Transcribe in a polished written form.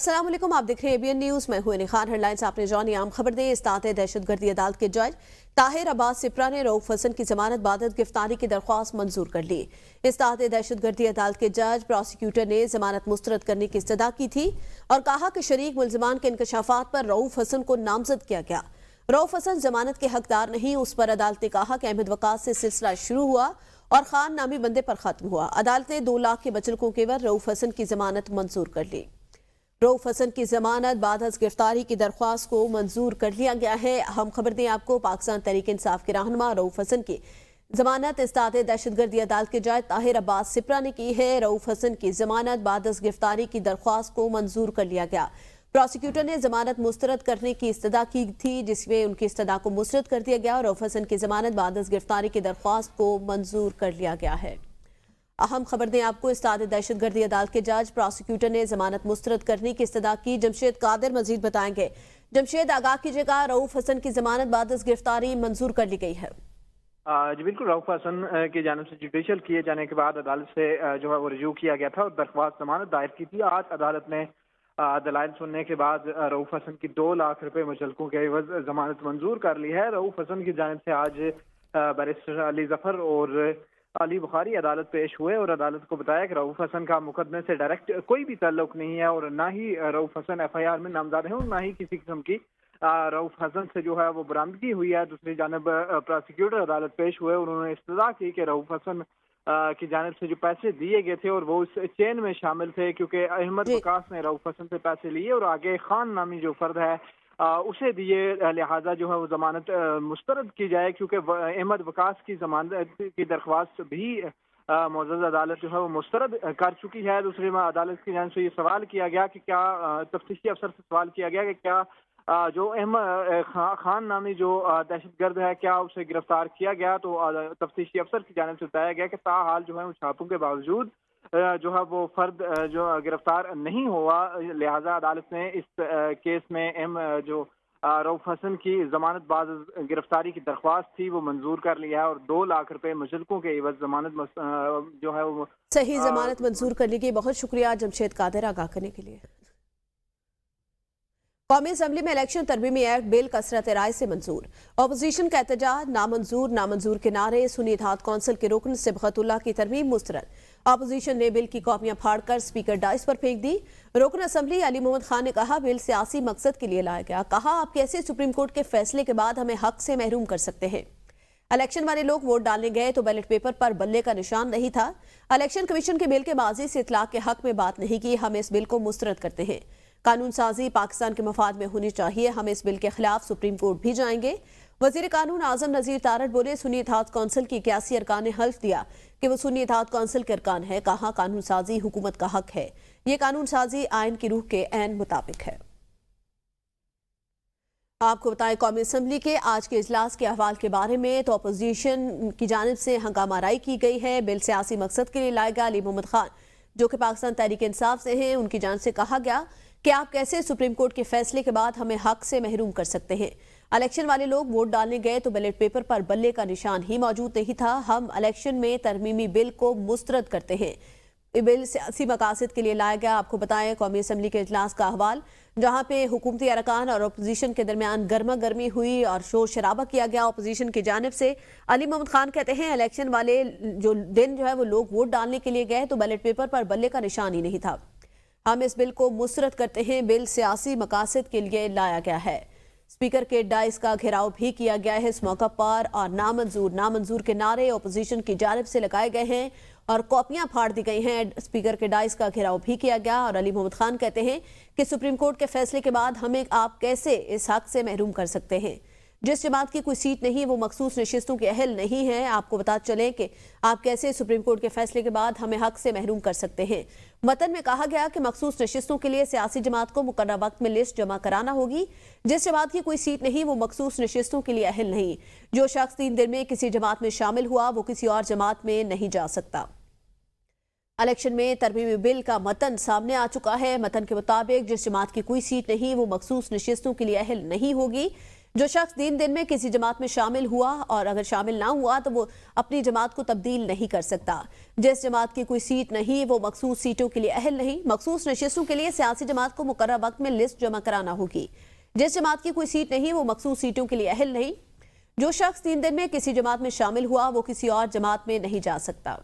अस्सलाम वालेकुम, आप देख रहे हैं एबीएन न्यूज। मैं हूं खान। हेडलाइंस आपने जानी। आम खबर दे। इस्तात दहशतगर्दी अदालत के जज ताहिर अब्बास सिप्रा ने रऊफ हसन की जमानत बादत गिरफ्तारी की दरख्वास्त मंजूर कर ली। इस्तात दहशतगर्दी अदालत के जज प्रोसिक्यूटर ने जमानत मुस्तरद करने की इस्तदा की थी और कहा कि शरीक मुलजमान के इंकशाफात पर रऊफ हसन को नामजद किया गया। रऊफ हसन जमानत के हकदार नहीं। उस पर अदालत ने कहा कि अहमद वकास से सिलसिला शुरू हुआ और खान नामी बंदे पर खत्म हुआ। अदालत ने 2 लाख के बचलकों के एवज रऊफ हसन की जमानत मंजूर कर ली। रऊफ हसन की जमानत बाद गिरफ्तारी की दरख्वास्त को मंजूर कर लिया गया है। हम खबर दें आपको, पाकिस्तान तहरीक इंसाफ के रहनुमा रऊफ हसन की जमानत इस्तात दहशतगर्दी अदालत के जज ताहिर अब्बास सिप्रा ने की है। रऊफ हसन की जमानत बाद गिरफ्तारी की दरख्वास्त को मंजूर कर लिया गया। प्रोसिक्यूटर ने जमानत मुस्तरद करने की इस्तदा की थी, जिसमें उनकी इस्तदा को मुस्तरद कर दिया गया। रऊफ हसन की जमानत बाद गिरफ्तारी की दरख्वास्त को मंजूर कर लिया गया है। अहम खबर दें आपको, इस्तात दहशतगर्दी अदालत के जज प्रोसिक्यूटर ने जमानत मुस्तरद करने की इस्तदा की। जमशेद कादिर मजीद बताएंगे। जमशेद, आगाह कीजिएगा, रऊफ हसन की जमानत बाद गिरफ्तारी मंजूर कर ली गई है। जी बिल्कुल, रऊफ हसन की जानिब से जुडिशियल किए जाने के बाद अदालत से जो है वो रिव्यू किया गया था और दरख्वास्त जमानत दायर की थी। आज अदालत ने दलाइल सुनने के बाद रऊफ हसन की 2 लाख रुपए मुचलकों के एवज जमानत मंजूर कर ली है। रऊफ हसन की जानिब से आज बैरिस्टर अली जफर और अली बुखारी अदालत पेश हुए और अदालत को बताया कि रऊफ हसन का मुकदमे से डायरेक्ट कोई भी ताल्लुक नहीं है और ना ही रऊफ हसन FIR में नामजद है और ना ही किसी किस्म की रऊफ हसन से जो है वो बरामदगी हुई है। दूसरी जानब प्रोसिक्यूटर अदालत पेश हुए और उन्होंने इस्तदा की कि रऊफ हसन की जानिब से जो पैसे दिए गए थे और वो उस चेन में शामिल थे, क्योंकि अहमद वकास ने रऊफ हसन से पैसे लिए और आगे खान नामी जो फर्द है उसे दिए, लिहाजा जो है वो जमानत मुस्तरद की जाए, क्योंकि अहमद वकास की जमानत की दरख्वास्त भी मौजूदा अदालत जो है वो मुस्तरद कर चुकी है। दूसरी अदालत की जानिब से ये सवाल किया गया कि क्या तफ्तीशी अफसर से सवाल किया गया कि क्या जो अहमद खान नामी जो दहशतगर्द है क्या उसे गिरफ्तार किया गया, तो तफ्तीशी अफसर की जानिब से बताया गया कि ताहाल जो है उन छापों के बावजूद जो है वो फर्द जो गिरफ्तार नहीं हुआ। लिहाजा अदालत ने इस केस में जो रऊफ हसन की जमानत बाद गिरफ्तारी की दरख्वास्त थी वो मंजूर कर लिया है और 2 लाख रुपए मुचलकों के एवज जमानत जो है वो सही जमानत मंजूर कर ली गई। बहुत शुक्रिया जमशेद कादिर आगाह करने के लिए। कौमी असम्बली में इलेक्शन तरमीमी एक्ट बिल कसरत राय से मंजूर। अपोजिशन का एहतजाज, नामंजूर के नारे। सुन्नी इत्तेहाद कौंसिल के रुकन सिबगतुल्लाह की तरमीम मुस्तरद। अपोजिशन ने बिल की कॉपियां फाड़कर स्पीकर डाइस पर फेंक दी। रुकन असम्बली अली मोहम्मद खान ने कहा बिल सियासी मकसद के लिए लाया गया। कहा आप कैसे सुप्रीम कोर्ट के फैसले के बाद हमें हक से महरूम कर सकते हैं। इलेक्शन वाले लोग वोट डालने गए तो बैलेट पेपर पर बल्ले का निशान नहीं था। इलेक्शन कमीशन के बिल के माजी से इतलाक के हक में बात नहीं की। हम इस बिल को मुस्तरद करते हैं। कानून साजी पाकिस्तान के मफाद में होनी चाहिए। हम इस बिल के खिलाफ सुप्रीम कोर्ट भी जाएंगे। वजीर कानून आजम नजीर तारड़ बोले सुन्नी इत्तेहाद कौंसिल की 81 अरकान ने हल्फ दिया कि वो सुन्नी इत्तेहाद कौंसिल के अरकान है। कहा कानून साजी हुकूमत का हक है। ये कानून साजी आइन की रूह के ऐन मुताबिक है। आपको बताएं, कौमी असम्बली के आज के इजलास के अहवाल के बारे में तो अपोजिशन की जानिब से हंगामाराई की गई है। बिल सियासी मकसद के लिए लाया गया। अली मोहम्मद खान जो कि पाकिस्तान तहरीक इंसाफ से हैं, उनकी जानिब से कहा गया कि आप कैसे सुप्रीम कोर्ट के फैसले के बाद हमें हक से महरूम कर सकते हैं। इलेक्शन वाले लोग वोट डालने गए तो बैलेट पेपर पर बल्ले का निशान ही मौजूद नहीं था। हम इलेक्शन में तरमीमी बिल को मुस्तरद करते हैं। ये बिल सियासी मकासद के लिए लाया गया। आपको बताएं, कौमी असम्बली के इजलास का अहवाल जहां पे हुकूमती अरकान और अपोजिशन के दरमियान गर्मा गर्मी हुई और शोर शराबा किया गया। अपोजिशन की जानिब से अली मोहम्मद खान कहते हैं इलेक्शन वाले जो दिन जो है वो लोग वोट डालने के लिए गए तो बैलेट पेपर पर बल्ले का निशान ही नहीं था। हम इस बिल को मुस्तरद करते हैं। बिल सियासी मकासद के लिए लाया गया है। स्पीकर के डाइस का घेराव भी किया गया है इस मौका पर और नामंजूर के नारे अपोजिशन की जानिब से लगाए गए हैं और कॉपियां फाड़ दी गई हैं। स्पीकर के डाइस का घेराव भी किया गया और अली मोहम्मद खान कहते हैं कि सुप्रीम कोर्ट के फैसले के बाद हमें आप कैसे इस हक से महरूम कर सकते हैं। जिस जमात की कोई सीट नहीं वो मखसूस नशिस्तों के अहल नहीं है। आपको बता चले कि आप कैसे सुप्रीम कोर्ट के फैसले के बाद हमें हक से महरूम कर सकते हैं। मतन में कहा गया कि मखसूस नशिस्तों के लिए सियासी जमात को मुकर्रर वक्त में लिस्ट जमा कराना होगी। जिस जमात की कोई सीट नहीं वो मखसूस नशिस्तों के लिए अहल नहीं। जो शख्स 3 दिन में किसी जमात में शामिल हुआ वो किसी और जमात में नहीं जा सकता। इलेक्शन में तरमीमी बिल का मतन सामने आ चुका है। मतन के मुताबिक जिस जमात की कोई सीट नहीं वो मखसूस नशिस्तों के लिए अहल नहीं होगी। जो शख्स 3 दिन में किसी जमात में शामिल हुआ और अगर शामिल ना हुआ तो वो अपनी जमात को तब्दील नहीं कर सकता। जिस जमात की कोई सीट नहीं वो मखसूस सीटों के लिए अहल नहीं। मखसूस नशिस्तों के लिए सियासी जमात को मुकर्रर वक्त में लिस्ट जमा कराना होगी। जिस जमात की कोई सीट नहीं वो मखसूस सीटों के लिए अहल नहीं। जो शख्स 3 दिन में किसी जमात में शामिल हुआ वो किसी और जमात में नहीं जा सकता।